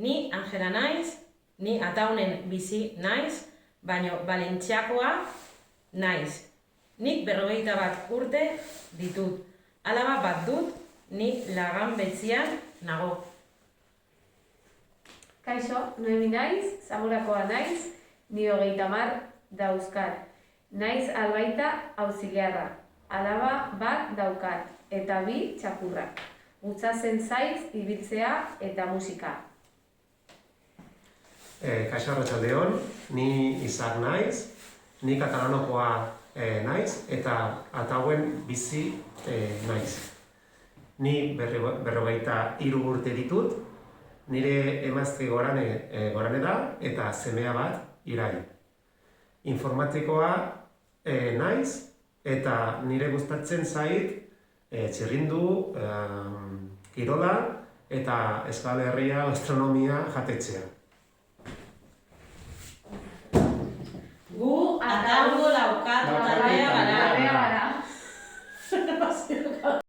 Ni Angela naiz, ni Ataunen bizi naiz, baino Valentziakoa naiz. Nik 51 urte ditut. Alaba bat dut, ni Lagan Betzian nago. Kaixo, Noemi naiz, Zamorakoa naiz, ni 30 dauzkat. Naiz albaita auxiliarra, alaba bat daukat, eta 2 txakurrak. Gustatzen zaiz ibiltzea eta musika. Kaixo arratsaldeon, ni Isaac naiz, ni Katalanokoa naiz, eta Atauen bizi naiz. Ni 53 urte ditut, nire emazte Gorane da, eta semea bat Irai. Informatikoa naiz, eta nire gustatzen zait txirrindu, kirola eta Euskal Herria gastronomia jatetzea.